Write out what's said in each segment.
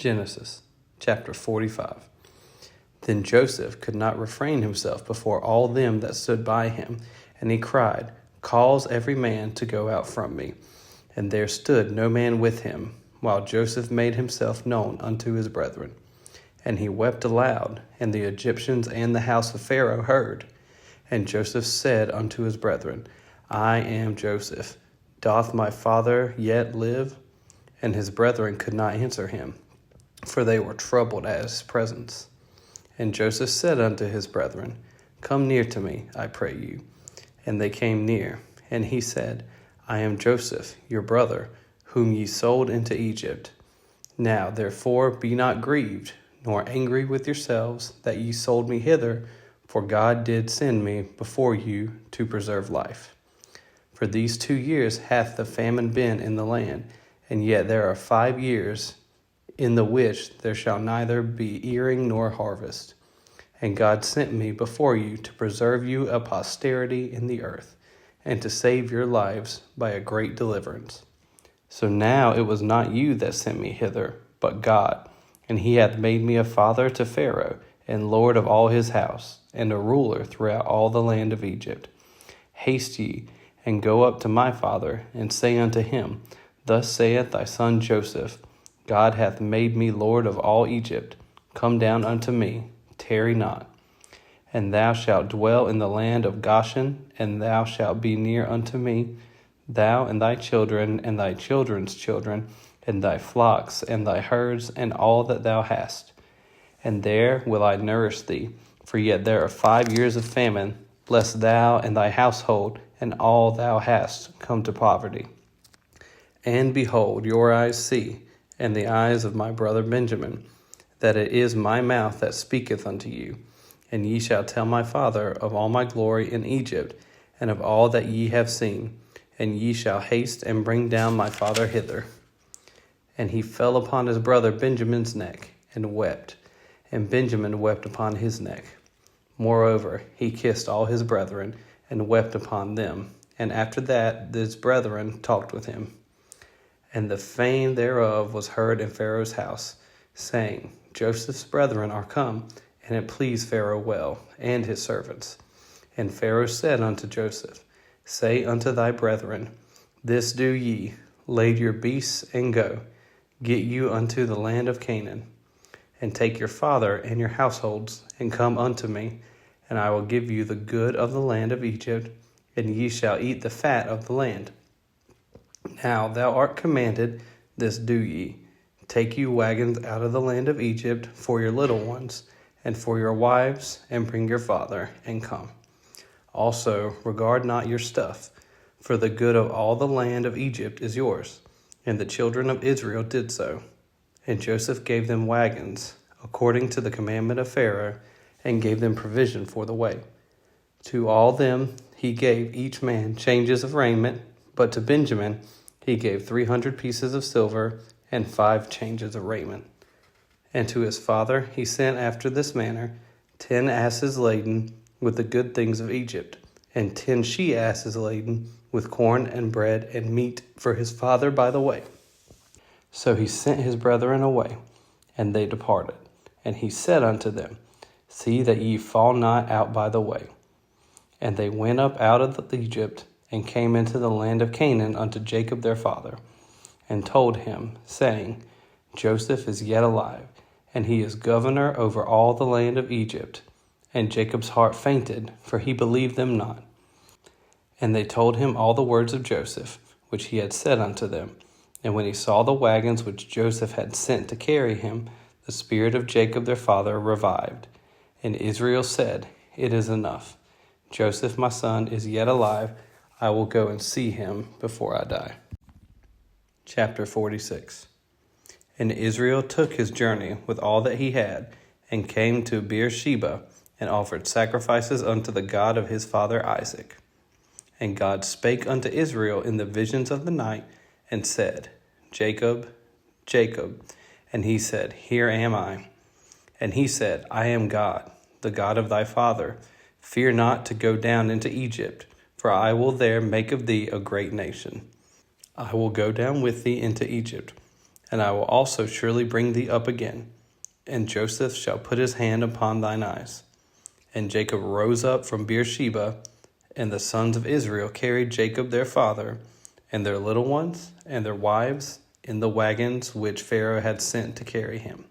Genesis chapter 45. Then Joseph could not refrain himself before all them that stood by him, and he cried, Cause every man to go out from me. And there stood no man with him, while Joseph made himself known unto his brethren. And he wept aloud, and the Egyptians and the house of Pharaoh heard. And Joseph said unto his brethren, I am Joseph. Doth my father yet live? And his brethren could not answer him, for they were troubled at his presence. And Joseph said unto his brethren, Come near to me, I pray you. And they came near. And he said, I am Joseph, your brother, whom ye sold into Egypt. Now therefore be not grieved, nor angry with yourselves, that ye sold me hither, for God did send me before you to preserve life. For these 2 years hath the famine been in the land, and yet there are 5 years in the which there shall neither be earing nor harvest. And God sent me before you to preserve you a posterity in the earth, and to save your lives by a great deliverance. So now it was not you that sent me hither, but God, and he hath made me a father to Pharaoh, and lord of all his house, and a ruler throughout all the land of Egypt. Haste ye, and go up to my father, and say unto him, Thus saith thy son Joseph, God hath made me Lord of all Egypt. Come down unto me, tarry not. And thou shalt dwell in the land of Goshen, and thou shalt be near unto me, thou and thy children, and thy children's children, and thy flocks, and thy herds, and all that thou hast. And there will I nourish thee, for yet there are 5 years of famine, lest thou and thy household, and all thou hast, come to poverty. And behold, your eyes see, and the eyes of my brother Benjamin, that it is my mouth that speaketh unto you. And ye shall tell my father of all my glory in Egypt, and of all that ye have seen, and ye shall haste and bring down my father hither. And he fell upon his brother Benjamin's neck, and wept, and Benjamin wept upon his neck. Moreover, he kissed all his brethren, and wept upon them. And after that his brethren talked with him. And the fame thereof was heard in Pharaoh's house, saying, Joseph's brethren are come, and it pleased Pharaoh well, and his servants. And Pharaoh said unto Joseph, Say unto thy brethren, This do ye, lade your beasts, and go, get you unto the land of Canaan, and take your father and your households, and come unto me, and I will give you the good of the land of Egypt, and ye shall eat the fat of the land. Now thou art commanded, this do ye, take you wagons out of the land of Egypt for your little ones, and for your wives, and bring your father, and come. Also regard not your stuff, for the good of all the land of Egypt is yours. And the children of Israel did so. And Joseph gave them wagons, according to the commandment of Pharaoh, and gave them provision for the way. To all them he gave each man changes of raiment, but to Benjamin he gave 300 pieces of silver and 5 changes of raiment. And to his father he sent after this manner 10 asses laden with the good things of Egypt, and 10 she-asses laden with corn and bread and meat for his father by the way. So he sent his brethren away, and they departed. And he said unto them, See that ye fall not out by the way. And they went up out of Egypt, and came into the land of Canaan unto Jacob their father, and told him, saying, Joseph is yet alive, and he is governor over all the land of Egypt. And Jacob's heart fainted, for he believed them not. And they told him all the words of Joseph, which he had said unto them. And when he saw the wagons which Joseph had sent to carry him, the spirit of Jacob their father revived. And Israel said, It is enough. Joseph my son is yet alive. I will go and see him before I die. Chapter 46. And Israel took his journey with all that he had, and came to Beersheba, and offered sacrifices unto the God of his father Isaac. And God spake unto Israel in the visions of the night, and said, Jacob, Jacob. And he said, Here am I. And he said, I am God, the God of thy father. Fear not to go down into Egypt, for I will there make of thee a great nation. I will go down with thee into Egypt, and I will also surely bring thee up again, and Joseph shall put his hand upon thine eyes. And Jacob rose up from Beersheba, and the sons of Israel carried Jacob their father, and their little ones, and their wives, in the wagons which Pharaoh had sent to carry him.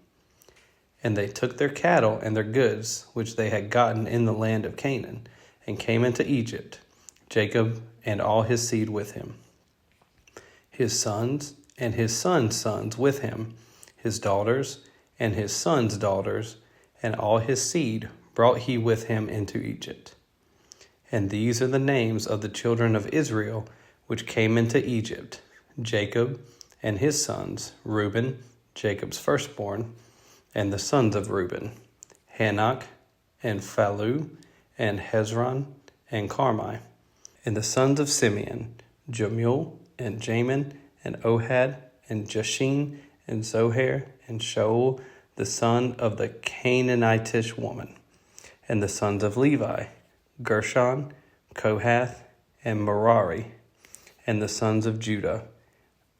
And they took their cattle and their goods, which they had gotten in the land of Canaan, and came into Egypt, Jacob and all his seed with him. His sons and his sons' sons with him, his daughters and his sons' daughters, and all his seed brought he with him into Egypt. And these are the names of the children of Israel which came into Egypt: Jacob and his sons, Reuben, Jacob's firstborn, and the sons of Reuben, Hanok, and Phalu, and Hezron, and Carmi. And the sons of Simeon, Jemuel, and Jamin, and Ohad, and Jashin, and Zohar, and Shaul, the son of the Canaanitish woman. And the sons of Levi, Gershon, Kohath, and Merari. And the sons of Judah,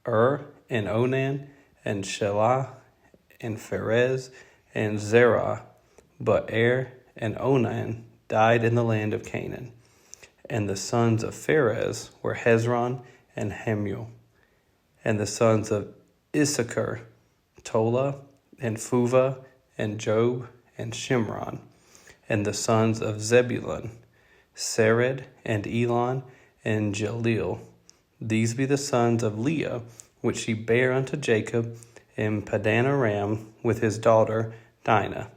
and Onan, and Shelah, and Pharez, and Zerah. But and Onan died in the land of Canaan. And the sons of Pharez were Hezron and Hamuel. And the sons of Issachar, Tola, and Phuvah, and Job, and Shimron. And the sons of Zebulun, Sered, and Elon, and Jaleel. These be the sons of Leah, which she bare unto Jacob in Padan Aram with his daughter Dinah.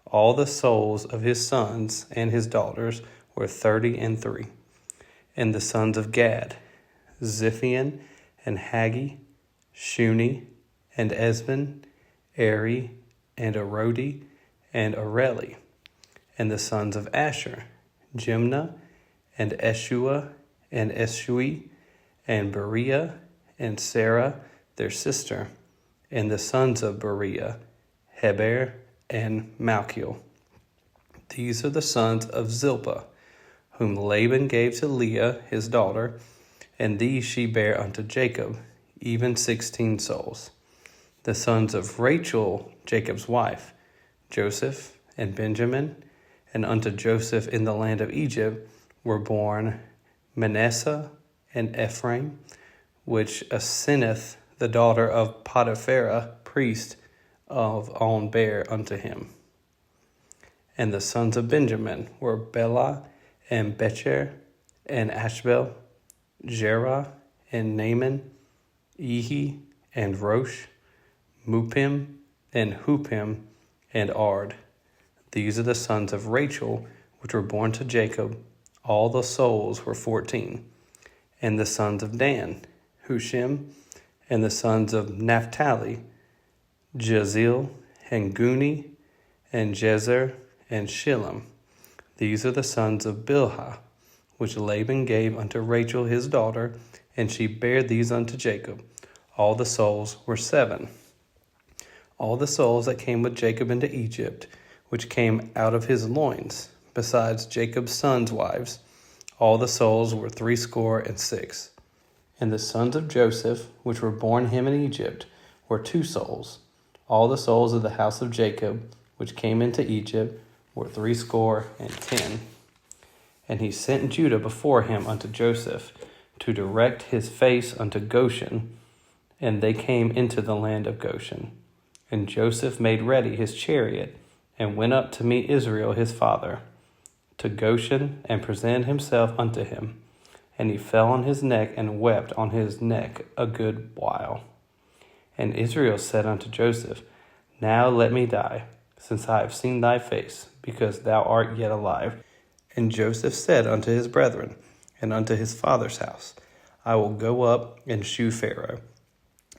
All the souls of his sons and his daughters were 33. And the sons of Gad, Ziphion, and Haggi, Shuni, and Esben, Eri, and Arodi, and Areli. And the sons of Asher, Jimnah, and Eshua, and Eshui, and Beriah, and Sarah, their sister. And the sons of Beriah, Heber, and Malchiel. These are the sons of Zilpah, whom Laban gave to Leah his daughter, and these she bare unto Jacob, even 16 souls. The sons of Rachel, Jacob's wife, Joseph and Benjamin, and unto Joseph in the land of Egypt were born Manasseh and Ephraim, which Aseneth, the daughter of Potiphera, priest of On bare unto him. And the sons of Benjamin were Bela, and Becher, and Ashbel, Jerah, and Naaman, Ehi, and Rosh, Mupim, and Hupim, and Ard. These are the sons of Rachel, which were born to Jacob. All the souls were 14. And the sons of Dan, Hushim, and the sons of Naphtali, Jezeel, and Guni, and Jezer, and Shillem. These are the sons of Bilhah, which Laban gave unto Rachel his daughter, and she bare these unto Jacob. All the souls were 7. All the souls that came with Jacob into Egypt, which came out of his loins, besides Jacob's sons' wives, all the souls were 66. And the sons of Joseph, which were born him in Egypt, were 2 souls. All the souls of the house of Jacob, which came into Egypt, were 70. And he sent Judah before him unto Joseph, to direct his face unto Goshen, and they came into the land of Goshen. And Joseph made ready his chariot, and went up to meet Israel his father, to Goshen, and presented himself unto him. And he fell on his neck, and wept on his neck a good while. And Israel said unto Joseph, Now let me die, since I have seen thy face, because thou art yet alive. And Joseph said unto his brethren, and unto his father's house, I will go up and shew Pharaoh,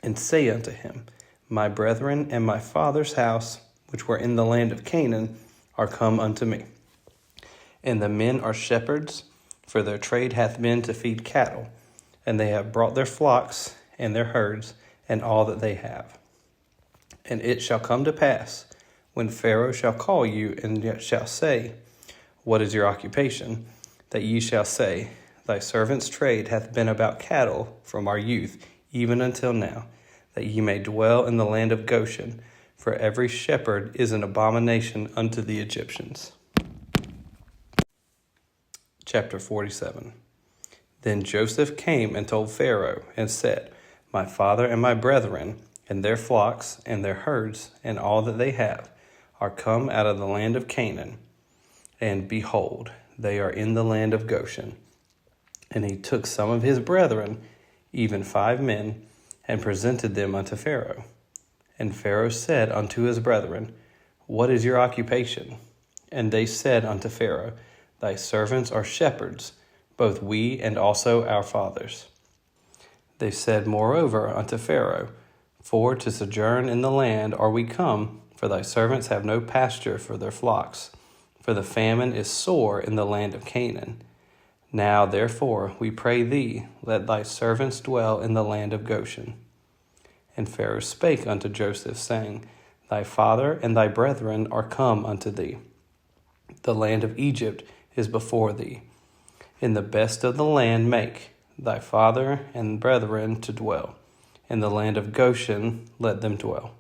and say unto him, My brethren and my father's house, which were in the land of Canaan, are come unto me. And the men are shepherds, for their trade hath been to feed cattle, and they have brought their flocks and their herds, and all that they have. And it shall come to pass, when Pharaoh shall call you, and shall say, What is your occupation? That ye shall say, Thy servant's trade hath been about cattle from our youth, even until now, that ye may dwell in the land of Goshen, for every shepherd is an abomination unto the Egyptians. Chapter 47. Then Joseph came and told Pharaoh, and said, My father and my brethren, and their flocks, and their herds, and all that they have, are come out of the land of Canaan. And behold, they are in the land of Goshen. And he took some of his brethren, even 5 men, and presented them unto Pharaoh. And Pharaoh said unto his brethren, What is your occupation? And they said unto Pharaoh, Thy servants are shepherds, both we and also our fathers. They said moreover unto Pharaoh, For to sojourn in the land are we come, for thy servants have no pasture for their flocks, for the famine is sore in the land of Canaan. Now therefore we pray thee, let thy servants dwell in the land of Goshen. And Pharaoh spake unto Joseph, saying, Thy father and thy brethren are come unto thee. The land of Egypt is before thee. In the best of the land make thy father and brethren to dwell. In the land of Goshen let them dwell.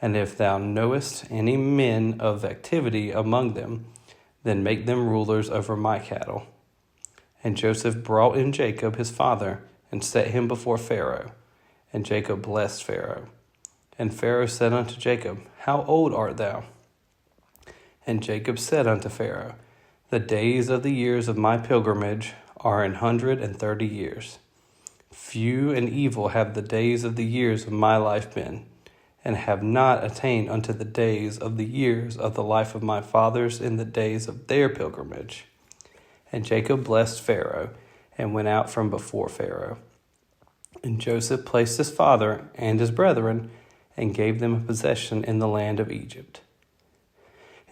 And if thou knowest any men of activity among them, then make them rulers over my cattle. And Joseph brought in Jacob his father, and set him before Pharaoh. And Jacob blessed Pharaoh. And Pharaoh said unto Jacob, How old art thou? And Jacob said unto Pharaoh, The days of the years of my pilgrimage are 130 years. Few and evil have the days of the years of my life been, and have not attained unto the days of the years of the life of my fathers in the days of their pilgrimage. And Jacob blessed Pharaoh, and went out from before Pharaoh. And Joseph placed his father and his brethren, and gave them a possession in the land of Egypt,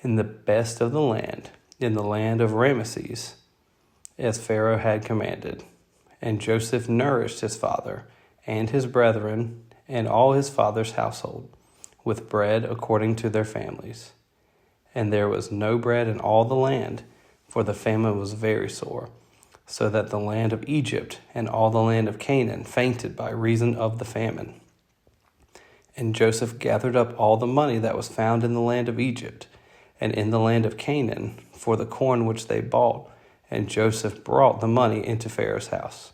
in the best of the land, in the land of Ramesses, as Pharaoh had commanded. And Joseph nourished his father and his brethren and all his father's household with bread according to their families. And there was no bread in all the land, for the famine was very sore, so that the land of Egypt and all the land of Canaan fainted by reason of the famine. And Joseph gathered up all the money that was found in the land of Egypt and in the land of Canaan for the corn which they bought, and Joseph brought the money into Pharaoh's house.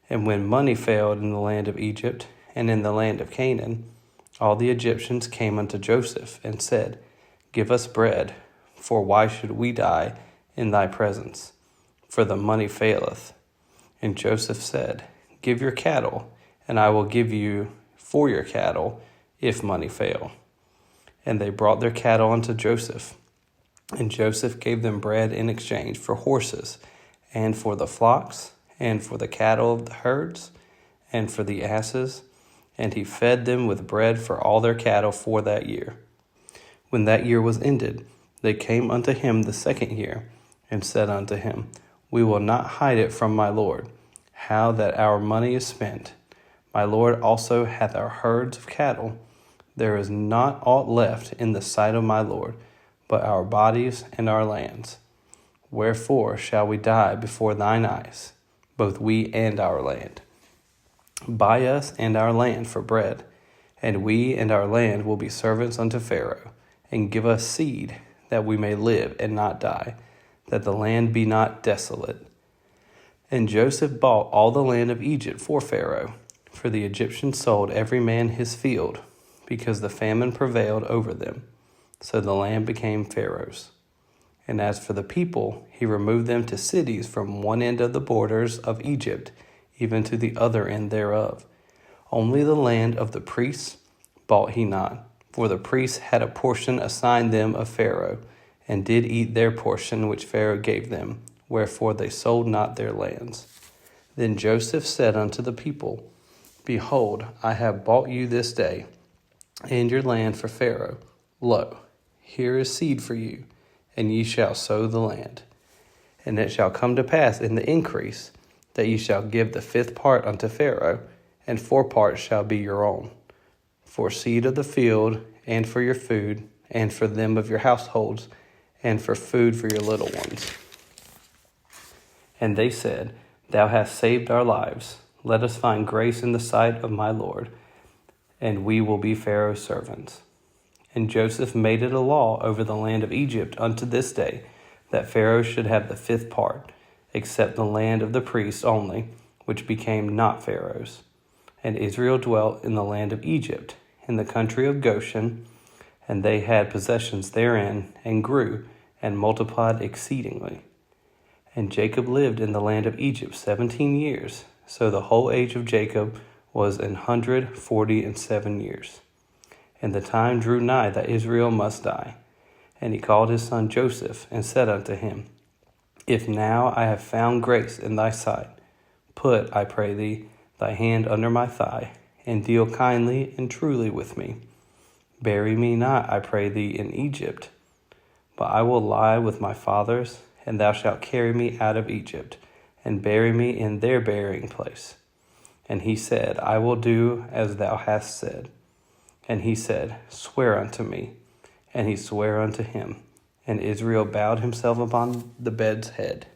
And when money failed in the land of Egypt and in the land of Canaan, all the Egyptians came unto Joseph and said, Give us bread, for why should we die in thy presence? For the money faileth. And Joseph said, Give your cattle, and I will give you for your cattle, if money fail. And they brought their cattle unto Joseph. And Joseph gave them bread in exchange for horses, and for the flocks, and for the cattle of the herds, and for the asses, and he fed them with bread for all their cattle for that year. When that year was ended, they came unto him the second year, and said unto him, We will not hide it from my lord, how that our money is spent. My lord also hath our herds of cattle. There is not aught left in the sight of my lord, but our bodies and our lands. Wherefore shall we die before thine eyes, both we and our land? Buy us and our land for bread, and we and our land will be servants unto Pharaoh, and give us seed, that we may live and not die, that the land be not desolate. And Joseph bought all the land of Egypt for Pharaoh, for the Egyptians sold every man his field, because the famine prevailed over them. So the land became Pharaoh's. And as for the people, he removed them to cities from one end of the borders of Egypt, even to the other end thereof. Only the land of the priests bought he not, for the priests had a portion assigned them of Pharaoh, and did eat their portion which Pharaoh gave them, wherefore they sold not their lands. Then Joseph said unto the people, Behold, I have bought you this day, and your land for Pharaoh. Lo, here is seed for you, and ye shall sow the land. And it shall come to pass in the increase, that ye shall give the 5th part unto Pharaoh, and 4 parts shall be your own, for seed of the field, and for your food, and for them of your households, and for food for your little ones. And they said, Thou hast saved our lives. Let us find grace in the sight of my Lord. and we will be Pharaoh's servants. And Joseph made it a law over the land of Egypt unto this day, that Pharaoh should have the fifth part, except the land of the priests only, which became not Pharaoh's. And Israel dwelt in the land of Egypt, in the country of Goshen, and they had possessions therein, and grew, and multiplied exceedingly. And Jacob lived in the land of Egypt 17 years, so the whole age of Jacob was 147 years. And the time drew nigh that Israel must die. And he called his son Joseph, and said unto him, If now I have found grace in thy sight, put, I pray thee, thy hand under my thigh, and deal kindly and truly with me. Bury me not, I pray thee, in Egypt, but I will lie with my fathers, and thou shalt carry me out of Egypt, and bury me in their burying place. And he said, I will do as thou hast said. And he said, Swear unto me. And he sware unto him. And Israel bowed himself upon the bed's head.